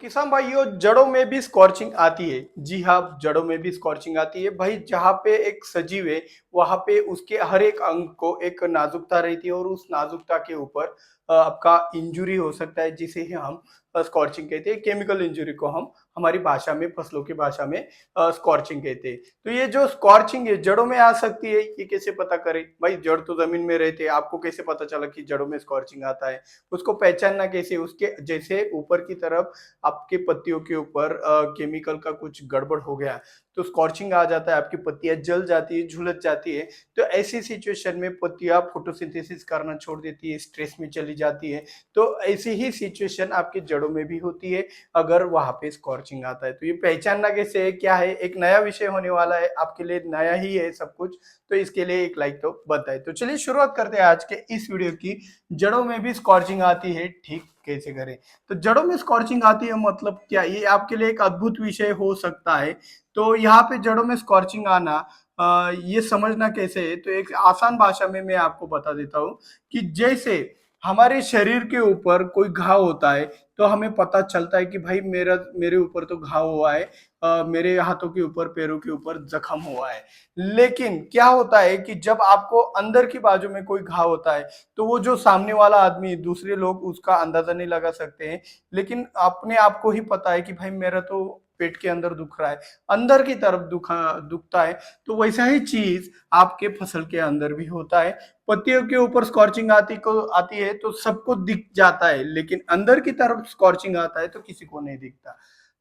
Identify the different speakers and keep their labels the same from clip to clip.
Speaker 1: किसान भाइयों, जड़ों में भी स्कॉर्चिंग आती है। जी हाँ, जड़ों में भी स्कॉर्चिंग आती है भाई। जहाँ पे एक सजीव है, वहां पे उसके हर एक अंग को एक नाजुकता रहती है और उस नाजुकता के ऊपर आपका इंजुरी हो सकता है, जिसे ही हम स्कॉर्चिंग कहते हैं। केमिकल इंजुरी को हम हमारी भाषा में, फसलों की भाषा में स्कॉर्चिंग कहते हैं। तो ये जो स्कॉर्चिंग है जड़ों में आ सकती है, ये कैसे पता करें भाई? जड़ तो जमीन में रहते हैं, आपको कैसे पता चला कि जड़ों में स्कॉर्चिंग आता है? उसको पहचानना कैसे? उसके जैसे ऊपर की तरफ आपके पत्तियों के ऊपर केमिकल का कुछ गड़बड़ हो गया तो स्कॉर्चिंग आ जाता है, आपकी पत्तियां जल जाती है, झुलस जाती है। तो ऐसी सिचुएशन में पत्तियां फोटोसिंथेसिस करना छोड़ देती है, स्ट्रेस में चली जाती है। तो ऐसी ही सिचुएशन आपकी जड़ों में भी होती है अगर वहां पे स्कॉर्चिंग आता है। तो ये पहचानना कैसे है, क्या है? एक नया विषय होने वाला है आपके लिए, नया ही है सब कुछ। तो इसके लिए एक लाइक तो बनता है। तो चलिए शुरुआत करते हैं आज के इस वीडियो की। जड़ों में भी स्कॉर्चिंग आती है, ठीक कैसे करें? तो जड़ों में स्कॉर्चिंग आती है मतलब क्या? ये आपके लिए एक अद्भुत विषय हो सकता है। तो यहाँ पे जड़ों में स्कॉर्चिंग आना, ये समझना कैसे है? तो एक आसान भाषा में मैं आपको बता देता हूँ कि जैसे हमारे शरीर के ऊपर कोई घाव होता है तो हमें पता चलता है कि भाई मेरे ऊपर तो घाव हुआ है, मेरे हाथों के ऊपर, पैरों के ऊपर जख्म हुआ है। लेकिन क्या होता है कि जब आपको अंदर की बाजू में कोई घाव होता है तो वो जो सामने वाला आदमी, दूसरे लोग उसका अंदाजा नहीं लगा सकते हैं, लेकिन अपने आप को ही पता है कि भाई मेरा तो पेट के अंदर दुख रहा है, अंदर की तरफ दुखता है। तो वैसा ही चीज आपके फसल के अंदर भी होता है। पत्तियों के ऊपर स्कॉर्चिंग आती है तो सबको दिख जाता है, लेकिन अंदर की तरफ स्कॉर्चिंग आता है तो किसी को नहीं दिखता।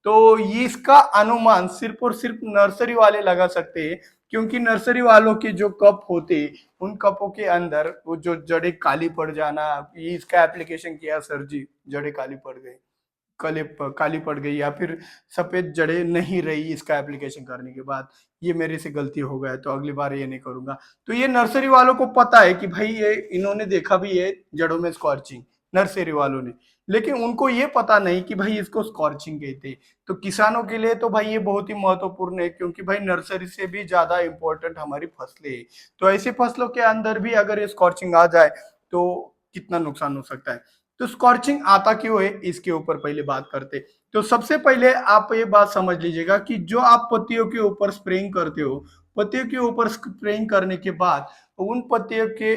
Speaker 1: तो ये इसका अनुमान सिर्फ और सिर्फ नर्सरी वाले लगा सकते हैं, क्योंकि नर्सरी वालों के जो कप होते, उन कपों के अंदर वो जो जड़ें काली पड़ जाना, ये इसका एप्लीकेशन किया सर जी, जड़ें काली पड़ गई, काली पड़ गई या फिर सफेद जड़ें नहीं रही इसका एप्लीकेशन करने के बाद, ये मेरे से गलती हो गया तो अगली बार ये नहीं करूंगा। तो ये नर्सरी वालों को पता है कि भाई ये इन्होंने देखा भी है जड़ों में स्कॉर्चिंग, नर्सरी वालों ने। लेकिन उनको ये पता नहीं कि भाई इसको स्कॉर्चिंग कहते हैं। तो किसानों के लिए तो भाई ये बहुत ही महत्वपूर्ण है, क्योंकि भाई नर्सरी से भी ज्यादा इंपॉर्टेंट हमारी फसलें है। तो ऐसी फसलों के अंदर भी अगर ये स्कॉर्चिंग आ जाए तो कितना नुकसान हो सकता है। तो स्कॉर्चिंग आता क्यों है, इसके ऊपर पहले बात करते। तो सबसे पहले आप ये बात समझ लीजिएगा कि जो आप पत्तियों के ऊपर स्प्रेइंग करते हो, पत्तियों के ऊपर स्प्रेइंग करने के बाद उन पत्तियों के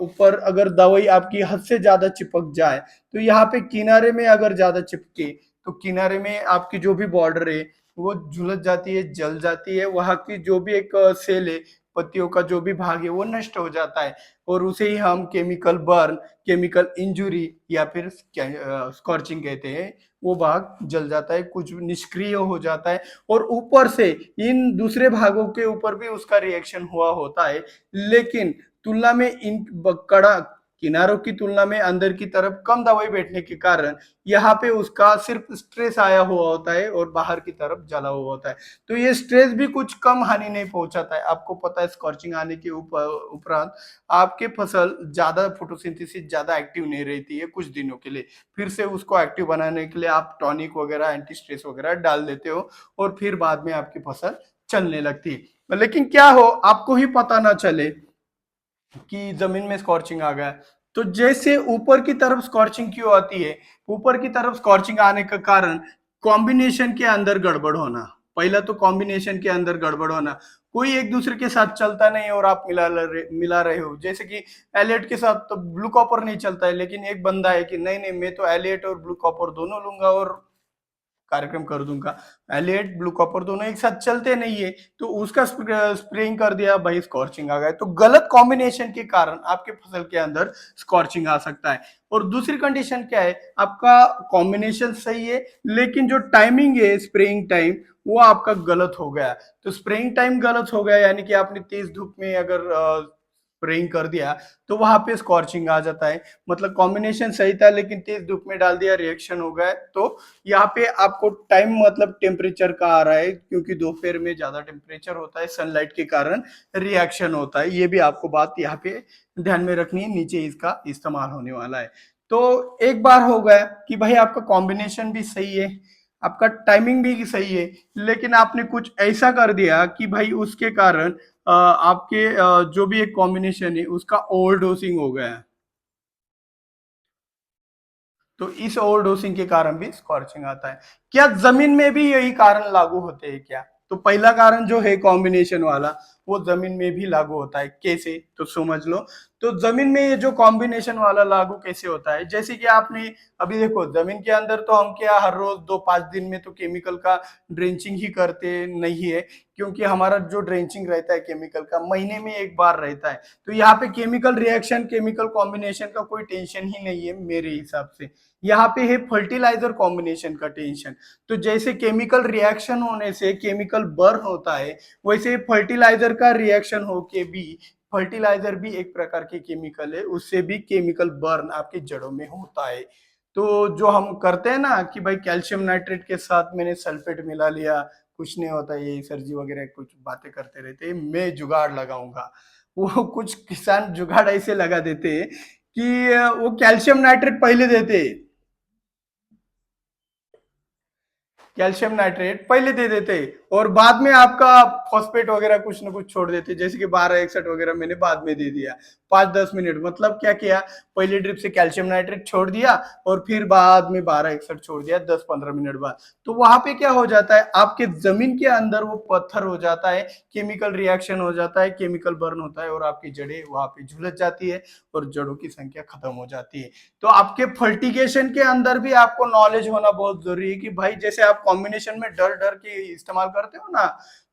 Speaker 1: ऊपर अगर दवाई आपकी हद से ज्यादा चिपक जाए, तो यहाँ पे किनारे में अगर ज्यादा चिपके तो किनारे में आपकी जो भी बॉर्डर है वो झुलस जाती है, जल जाती है। वहां की जो भी एक सेल है, पत्तियों का जो भी भाग है वो नष्ट हो जाता है, और उसे ही हम केमिकल बर्न, केमिकल इंजुरी या फिर स्कॉर्चिंग कहते हैं। वो भाग जल जाता है, कुछ निष्क्रिय हो जाता है, और ऊपर से इन दूसरे भागों के ऊपर भी उसका रिएक्शन हुआ होता है। लेकिन तुलना में इन कड़ा किनारों की तुलना में अंदर की तरफ कम दवाई बैठने के कारण यहाँ पे उसका सिर्फ स्ट्रेस आया हुआ होता है और बाहर की तरफ जला हुआ होता है। तो ये स्ट्रेस भी कुछ कम हानि नहीं पहुंचाता है। आपको पता है स्कॉर्चिंग आने के उपरांत आपके फसल ज्यादा फोटोसिंथेसिस ज्यादा एक्टिव नहीं रहती है कुछ दिनों के लिए। फिर से उसको एक्टिव बनाने के लिए आप टॉनिक वगैरह, एंटी स्ट्रेस वगैरह डाल देते हो, और फिर बाद में आपकी फसल चलने लगती है। लेकिन क्या हो, आपको ही पता ना चले कि जमीन में स्कॉर्चिंग आ गया। तो जैसे ऊपर की तरफ स्कॉर्चिंग क्यों आती है? ऊपर की तरफ स्कॉर्चिंग आने का कारण कॉम्बिनेशन के अंदर गड़बड़ होना। पहला तो कॉम्बिनेशन के अंदर गड़बड़ होना, कोई एक दूसरे के साथ चलता नहीं और आप मिला रहे हो। जैसे कि एलियट के साथ तो ब्लू कॉपर नहीं चलता है, लेकिन एक बंदा है कि नहीं नहीं, मैं तो एलियट और ब्लू कॉपर दोनों लूंगा और कार्यक्रम कर दूंगा। एलियट ब्लू कॉपर दोनों एक साथ चलते नहीं है, तो उसका स्प्रेइंग कर दिया, भाई स्कॉर्चिंग आ गया। तो गलत कॉम्बिनेशन के कारण आपके फसल के अंदर स्कॉर्चिंग आ सकता है। और दूसरी कंडीशन क्या है, आपका कॉम्बिनेशन सही है लेकिन जो टाइमिंग है, स्प्रेइंग टाइम, वो आपका गलत हो गया। तो स्प्रेइंग टाइम गलत हो गया, यानी कि आपने तेज धूप में अगर स्प्रेइंग कर दिया तो वहां पे स्कॉर्चिंग आ जाता है। मतलब कॉम्बिनेशन सही था लेकिन तेज धूप में डाल दिया, रिएक्शन हो गया। तो यहाँ पे आपको टाइम मतलब टेम्परेचर का आ रहा है, क्योंकि दोपहर में ज्यादा टेम्परेचर होता है, सनलाइट के कारण रिएक्शन होता है। ये भी आपको बात यहाँ पे ध्यान में रखनी है, नीचे इसका इस्तेमाल होने वाला है। तो एक बार हो गया कि भाई आपका कॉम्बिनेशन भी सही है, आपका टाइमिंग भी सही है, लेकिन आपने कुछ ऐसा कर दिया कि भाई उसके कारण आपके जो भी एक कॉम्बिनेशन है उसका ओवरडोसिंग हो गया है। तो इस ओवरडोसिंग के कारण भी स्कॉर्चिंग आता है। क्या जमीन में भी यही कारण लागू होते हैं क्या? तो पहला कारण जो है कॉम्बिनेशन वाला, वो जमीन में भी लागू होता है। कैसे? तो समझ लो। तो जमीन में ये जो कॉम्बिनेशन वाला लागू कैसे होता है, जैसे कि आपने अभी देखो जमीन के अंदर तो हम क्या हर रोज 2-5 दिन में तो केमिकल का ड्रेंचिंग ही करते नहीं है, क्योंकि हमारा जो ड्रेंचिंग रहता है केमिकल का महीने में एक बार रहता है। तो यहाँ पे केमिकल रिएक्शन, केमिकल कॉम्बिनेशन का कोई टेंशन ही नहीं है मेरे हिसाब से। यहाँ पे है फर्टिलाइजर कॉम्बिनेशन का टेंशन। तो जैसे केमिकल रिएक्शन होने से केमिकल बर्न होता है, वैसे फर्टिलाइजर का रिएक्शन होके भी, फर्टिलाइजर भी एक प्रकार के केमिकल है, उससे भी केमिकल बर्न आपकी जड़ों में होता है। तो जो हम करते हैं ना कि भाई कैल्शियम नाइट्रेट के साथ मैंने सल्फेट मिला लिया, कुछ नहीं होता, ये सर जी वगैरह कुछ बातें करते रहते हैं, मैं जुगाड़ लगाऊंगा। वो कुछ किसान जुगाड़ ऐसे लगा देते हैं कि वो कैल्शियम नाइट्रेट पहले देते, कैल्शियम नाइट्रेट पहले दे देते और बाद में आपका फॉस्फेट वगैरह कुछ ना कुछ छोड़ देते, जैसे कि 1261 वगैरह मैंने बाद में दे दिया 5-10 मिनट। मतलब क्या किया, पहले ड्रिप से कैल्शियम नाइट्रेट छोड़ दिया और फिर बाद में 1261 छोड़ दिया 10-15 मिनट बाद। तो वहां पे क्या हो जाता है, आपके जमीन के अंदर वो पत्थर हो जाता है, केमिकल रिएक्शन हो जाता है, केमिकल बर्न होता है और आपकी जड़ें वहां पे झुलस जाती है और जड़ों की संख्या खत्म हो जाती है। तो आपके फर्टिगेशन के अंदर भी आपको नॉलेज होना बहुत जरूरी है कि भाई जैसे आप कॉम्बिनेशन में डर डर के इस्तेमाल करते हो ना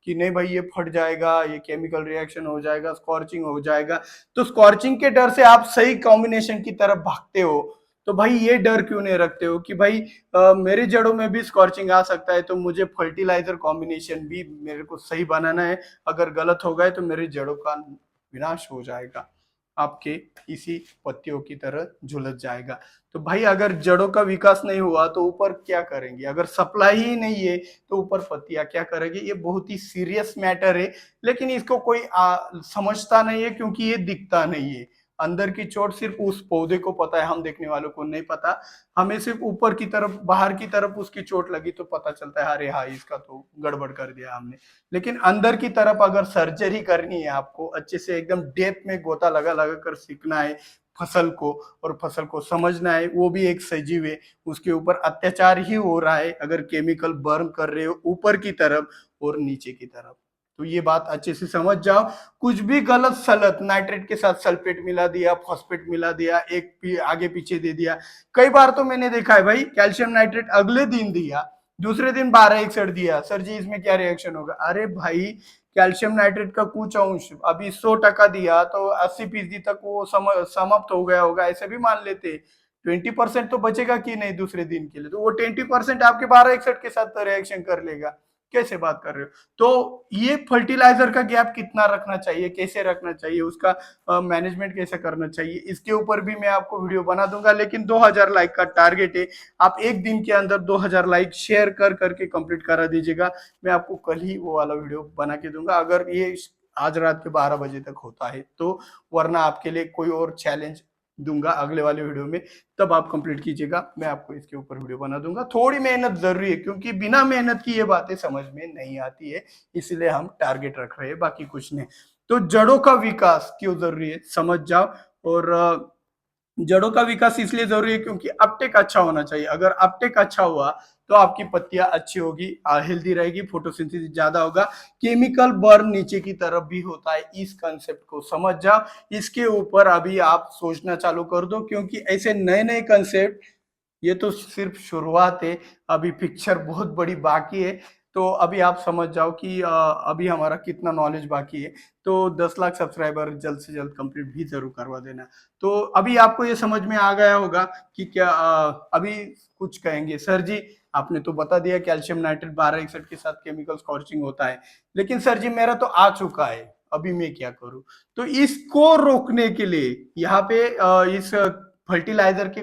Speaker 1: कि नहीं भाई ये फट जाएगा, ये केमिकल रिएक्शन हो जाएगा, स्कॉर्चिंग हो जाएगा, तो स्कॉर्चिंग के डर से आप सही कॉम्बिनेशन की तरफ भागते हो। तो भाई ये डर क्यों नहीं रखते हो कि भाई मेरी जड़ों में भी स्कॉर्चिंग आ सकता है, तो मुझे फर्टिलाइजर कॉम्बिनेशन भी मेरे को सही बनाना है, अगर गलत हो गए तो मेरी जड़ों का विनाश हो जाएगा, आपके इसी पत्तियों की तरह झुलस जाएगा। तो भाई अगर जड़ों का विकास नहीं हुआ तो ऊपर क्या करेंगे, अगर सप्लाई ही नहीं है तो ऊपर पत्तियां क्या करेंगे? ये बहुत ही सीरियस मैटर है, लेकिन इसको कोई समझता नहीं है क्योंकि ये दिखता नहीं है। अंदर की चोट सिर्फ उस पौधे को पता है, हम देखने वालों को नहीं पता। हमें सिर्फ ऊपर की तरफ, बाहर की तरफ उसकी चोट लगी तो पता चलता है अरे हाँ इसका तो गड़बड़ कर दिया हमने। लेकिन अंदर की तरफ अगर सर्जरी करनी है, आपको अच्छे से एकदम डेप्थ में गोता लगा लगा कर सीखना है फसल को, और फसल को समझना है, वो भी एक सजीव है, उसके ऊपर अत्याचार ही हो रहा है अगर केमिकल बर्न कर रहे हो ऊपर की तरफ और नीचे की तरफ। तो ये बात अच्छे से समझ जाओ। कुछ भी गलत सलत, नाइट्रेट के साथ सल्फेट मिला दिया, फॉस्फेट मिला दिया, आगे पीछे दे दिया। कई बार तो मैंने देखा है भाई कैल्शियम नाइट्रेट अगले दिन दिया, दूसरे दिन 1261 दिया, सर जी इसमें क्या रिएक्शन होगा? अरे भाई कैल्शियम नाइट्रेट का कुछ अंश अभी 100% दिया तो 80% तक वो समाप्त हो गया होगा, ऐसे भी मान लेते। 20% तो बचेगा कि नहीं दूसरे दिन के लिए, तो वो 20% आपके 1261 के साथ रिएक्शन कर लेगा। कैसे बात कर रहे हो? तो ये फर्टिलाइजर का गैप कितना रखना चाहिए, कैसे रखना चाहिए, उसका मैनेजमेंट कैसे करना चाहिए, इसके ऊपर भी मैं आपको वीडियो बना दूंगा। लेकिन 2000 लाइक का टारगेट है, आप एक दिन के अंदर 2000 लाइक शेयर कर करके कंप्लीट करा दीजिएगा। मैं आपको कल ही वो वाला वीडियो बना के दूंगा, अगर ये आज रात के 12 बजे तक होता है तो। वरना आपके लिए कोई और चैलेंज दूंगा अगले वाले वीडियो में, तब आप कंप्लीट कीजिएगा, मैं आपको इसके ऊपर वीडियो बना दूंगा। थोड़ी मेहनत जरूरी है क्योंकि बिना मेहनत की ये बातें समझ में नहीं आती है, इसलिए हम टारगेट रख रहे हैं, बाकी कुछ नहीं। तो जड़ों का विकास क्यों जरूरी है समझ जाओ। और जड़ों का विकास इसलिए जरूरी है क्योंकि अपटेक अच्छा होना चाहिए। अगर अपटेक अच्छा हुआ तो आपकी पत्तियां अच्छी होगी, हेल्दी रहेगी, फोटोसिंथेसिस ज्यादा होगा, केमिकल बर्न नीचे की तरफ भी होता है। इस कंसेप्ट को समझ जाओ, इसके ऊपर अभी आप सोचना चालू कर दो, क्योंकि ऐसे नए नए कंसेप्ट, ये तो सिर्फ शुरुआत है, अभी पिक्चर बहुत बड़ी बाकी है। तो अभी आप समझ जाओ कि अभी हमारा कितना नॉलेज बाकी है। तो 10 लाख सब्सक्राइबर जल्द से जल्द कंप्लीट भी जरूर करवा देना। तो अभी आपको ये समझ में आ गया होगा कि क्या अभी कुछ कहेंगे सर जी, आपने तो बता दिया कैल्शियम नाइट्रेट 1261 के साथ केमिकल स्कॉर्चिंग होता है, लेकिन सर जी मेरा तो आ चुका है, अभी मैं क्या करूं? तो इसको रोकने के लिए यहाँ पे इस फर्टिलाइजर के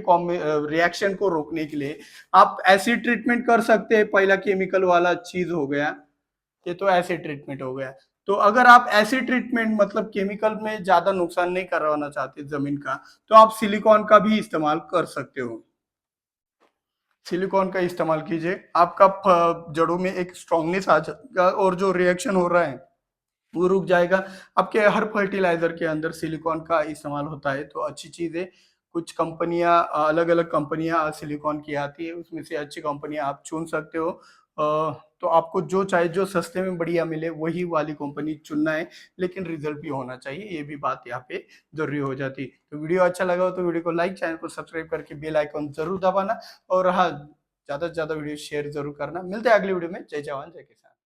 Speaker 1: रिएक्शन को रोकने के लिए आप एसिड ट्रीटमेंट कर सकते हैं। पहला केमिकल वाला चीज हो गया, ये तो एसिड ट्रीटमेंट हो गया। तो अगर आप एसिड ट्रीटमेंट मतलब केमिकल में ज्यादा नुकसान नहीं करवाना चाहते जमीन का, तो आप सिलिकॉन का भी इस्तेमाल कर सकते हो। सिलिकॉन का इस्तेमाल कीजिए, आपका जड़ों में एक स्ट्रांगनेस आ जाएगा और जो रिएक्शन हो रहा है वो रुक जाएगा। आपके हर फर्टिलाइजर के अंदर सिलिकॉन का इस्तेमाल होता है, तो अच्छी चीज है, कुछ कंपनियां, अलग अलग कंपनियां सिलिकॉन की आती है, उसमें से अच्छी कंपनियां आप चुन सकते हो। तो आपको जो चाहे, जो सस्ते में बढ़िया मिले वही वाली कंपनी चुनना है, लेकिन रिजल्ट भी होना चाहिए, ये भी बात यहाँ पे जरूरी हो जाती। तो वीडियो अच्छा लगा हो तो वीडियो को लाइक, चैनल को सब्सक्राइब करके बेल आइकन जरूर दबाना, और हाँ, ज्यादा से ज्यादा वीडियो शेयर जरूर करना। मिलते हैं अगली वीडियो में। जय जवान जय किसान।